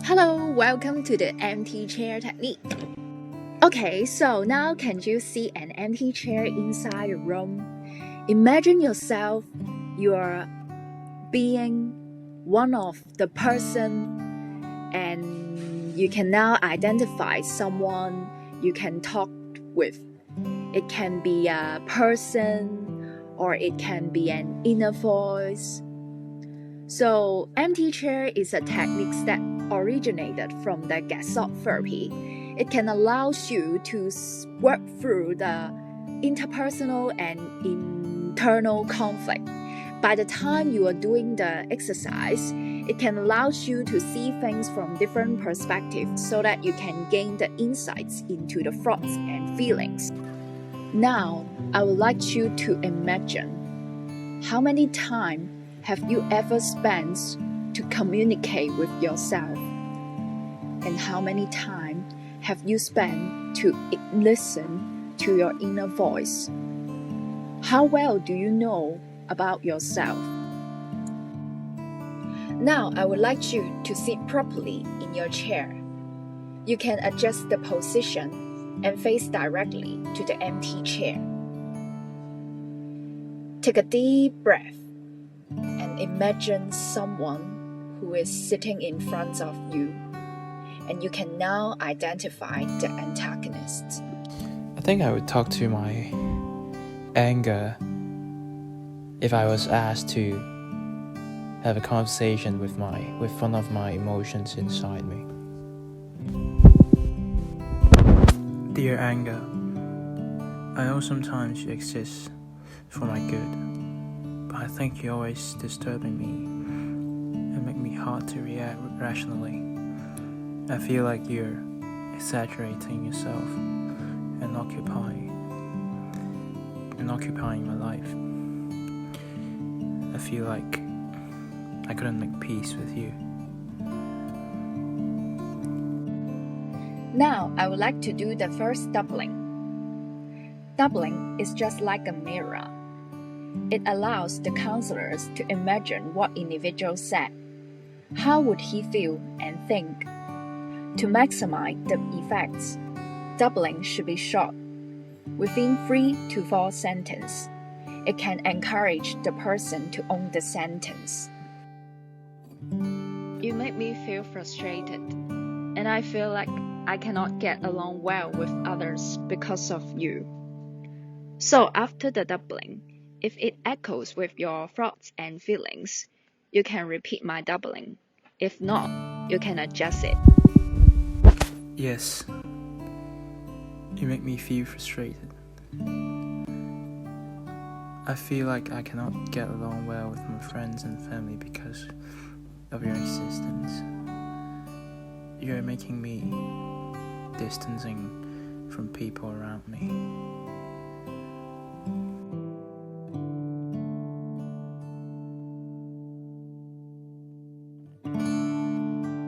Hello, welcome to the empty chair technique. Okay, so now can you see an empty chair inside a room? Imagine yourself, you're being one of the person, and you can now identify someone you can talk with. It can be a person or it can be an inner voice. So empty chair is a technique that originated from the gestalt therapy. It can allow you to work through the interpersonal and internal conflict. By the time you are doing the exercise, it can allow you to see things from different perspectives so that you can gain the insights into the thoughts and feelings. Now, I would like you to imagine how many times have you ever spent to communicate with yourself? And how many times have you spent to listen to your inner voice? How well do you know about yourself? Now, I would like you to sit properly in your chair. You can adjust the position and face directly to the empty chair. Take a deep breath and imagine someone who is sitting in front of you, and you can now identify the antagonist. I think I would talk to my anger if I was asked to have a conversation with one of my emotions inside me. Dear anger, I know sometimes you exist for my good, but I think you're always disturbing me and make me hard to react rationally. I feel like you're exaggerating yourself and occupying my life. I feel like I couldn't make peace with you. Now, I would like to do the first doubling. Doubling is just like a mirror. It allows the counselors to imagine what individual said. How would he feel and think? To maximize the effects, doubling should be short, within 3 to 4 sentences. It can encourage the person to own the sentence. You make me feel frustrated, and I feel like I cannot get along well with others because of you. So after the doubling, if it echoes with your thoughts and feelings, you can repeat my doubling. If not, you can adjust it. Yes, you make me feel frustrated. I feel like I cannot get along well with my friends and family because of your existence. You're making me distancing from people around me.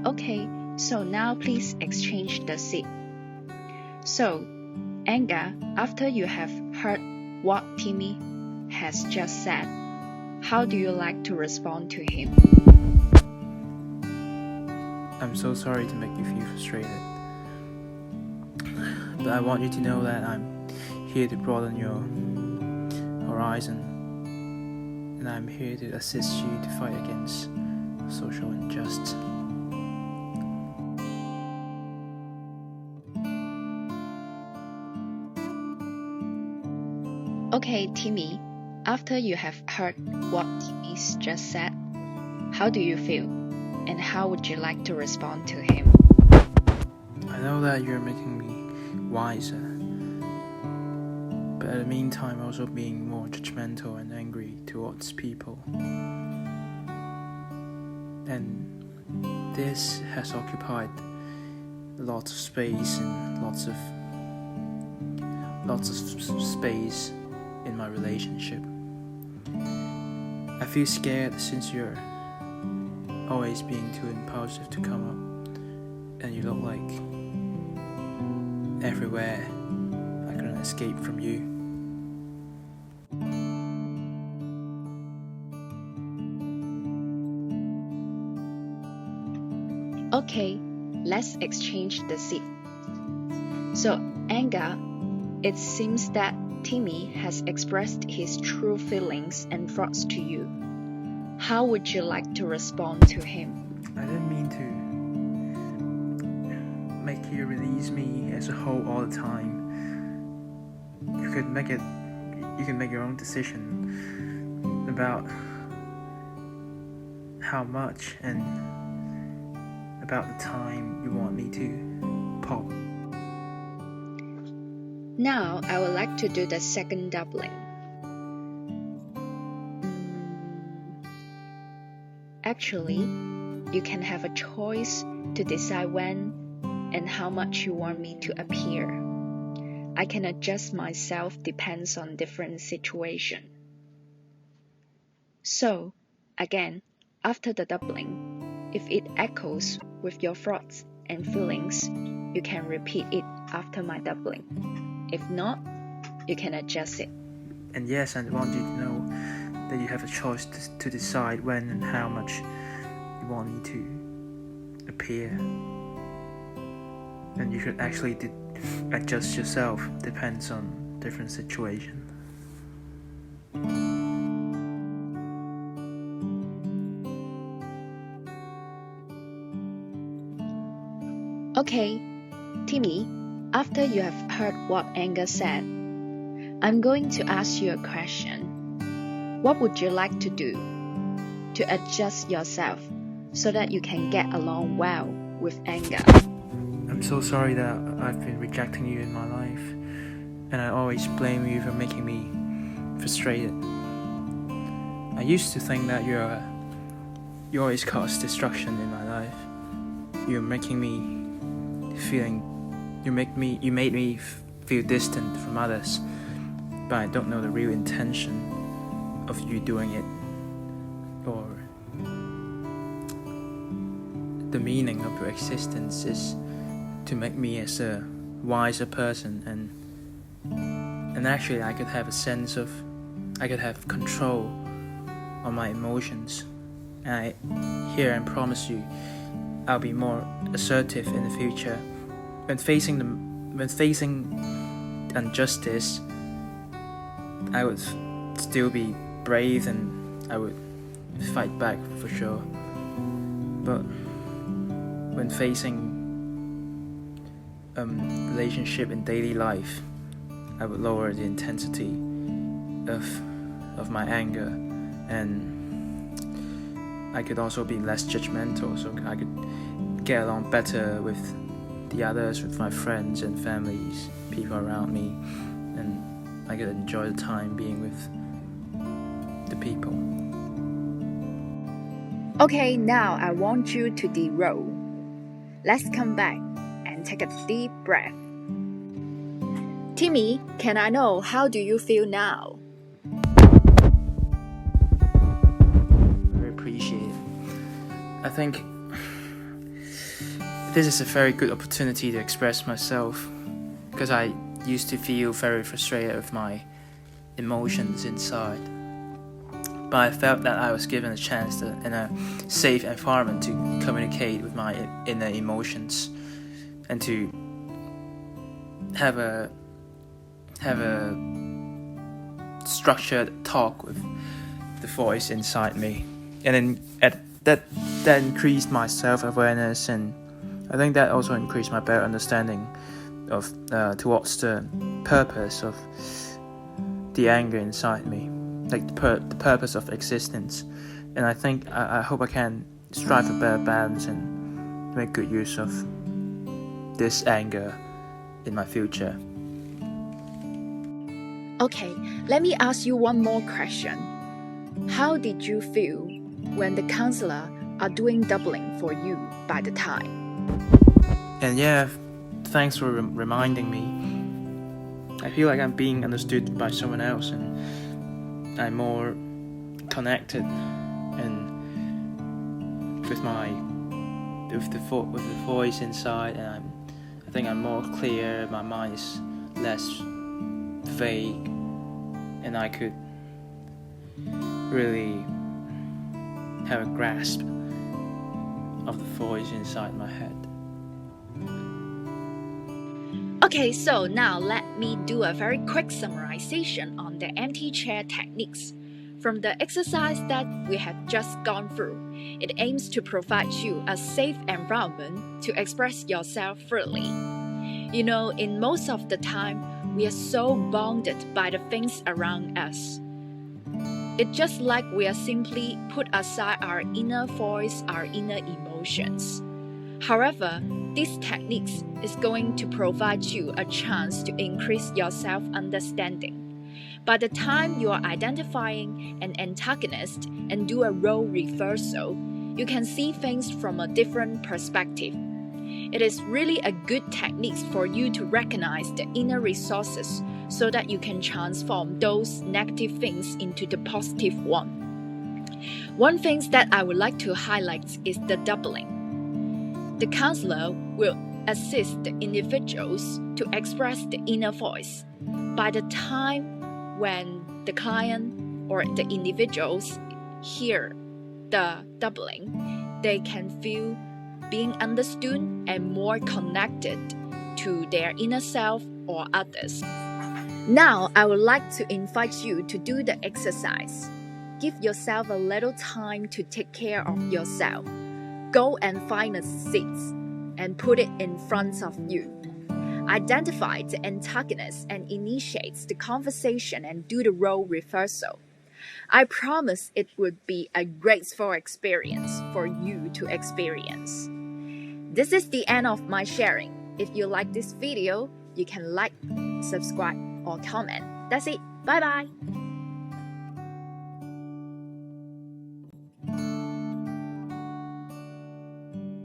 Okay, so now please exchange the seat. So, anger, after you have heard what Timmy has just said, how do you like to respond to him? I'm so sorry to make you feel frustrated, but I want you to know that I'm here to broaden your horizon, and I'm here to assist you to fight against social injustice. Okay, Timmy, after you have heard what Timmy's just said, how do you feel? And how would you like to respond to him? I know that you're making me wiser, but at the meantime also being more judgmental and angry towards people. And this has occupied lots of space and lots of space in my relationship. I feel scared since you're always being too impulsive to come up, and you look like everywhere I couldn't escape from you. Okay, let's exchange the seat. So, anger, it seems that Timmy has expressed his true feelings and thoughts to you. How would you like to respond to him? I didn't mean to make you release me as a whole all the time. You can make your own decision about how much and about the time you want me to pop. Now, I would like to do the second doubling. Actually, you can have a choice to decide when and how much you want me to appear. I can adjust myself depends on different situation. So, again, after the doubling, if it echoes with your thoughts and feelings, you can repeat it after my doubling. If not, you can adjust it. And yes, I want you to know that you have a choice to decide when and how much you want me to appear. And you should actually adjust yourself, depends on different situation. Okay, Timmy, after you have heard what Anger said, I'm going to ask you a question. What would you like to do to adjust yourself so that you can get along well with Anger? I'm so sorry that I've been rejecting you in my life, and I always blame you for making me frustrated. I used to think that you always cause destruction in my life. You made me feel distant from others, but I don't know the real intention of you doing it, or the meaning of your existence is to make me as a wiser person, and actually I could have control on my emotions, and I hear and promise you I'll be more assertive in the future. When facing injustice, I would still be brave and I would fight back for sure. But when facing relationship in daily life, I would lower the intensity of my anger, and I could also be less judgmental, so I could get along better with the others, with my friends and families, people around me, and I could enjoy the time being with the people. Okay, now I want you to de-roll. Let's come back and take a deep breath. Timmy, can I know how do you feel now? Very appreciated. I think this is a very good opportunity to express myself, because I used to feel very frustrated with my emotions inside. But I felt that I was given a chance in a safe environment to communicate with my inner emotions and to have a structured talk with the voice inside me, and then that increased my self-awareness, and I think that also increased my better understanding of towards the purpose of the anger inside me, like the purpose of existence. And I think I hope I can strive for better balance and make good use of this anger in my future. Okay, let me ask you one more question. How did you feel when the counselor are doing doubling for you by the time? And yeah, thanks for reminding me. I feel like I'm being understood by someone else, and I'm more connected and with the voice inside, and I think I'm more clear. My mind is less vague, and I could really have a grasp of the voice inside my head. Okay, so now let me do a very quick summarization on the empty chair techniques. From the exercise that we have just gone through, it aims to provide you a safe environment to express yourself freely. You know, in most of the time, we are so bounded by the things around us. It's just like we are simply put aside our inner voice, our inner emotions. However, these techniques is going to provide you a chance to increase your self-understanding. By the time you are identifying an antagonist and do a role reversal, you can see things from a different perspective. It is really a good technique for you to recognize the inner resources so that you can transform those negative things into the positive one. One thing that I would like to highlight is the doubling. The counselor will assist the individuals to express the inner voice. By the time when the client or the individuals hear the doubling, they can feel being understood and more connected to their inner self or others. Now, I would like to invite you to do the exercise. Give yourself a little time to take care of yourself. Go and find a seat and put it in front of you. Identify the antagonist and initiate the conversation and do the role reversal. I promise it would be a graceful experience for you to experience. This is the end of my sharing. If you like this video, you can like, subscribe, or comment. That's it. Bye bye.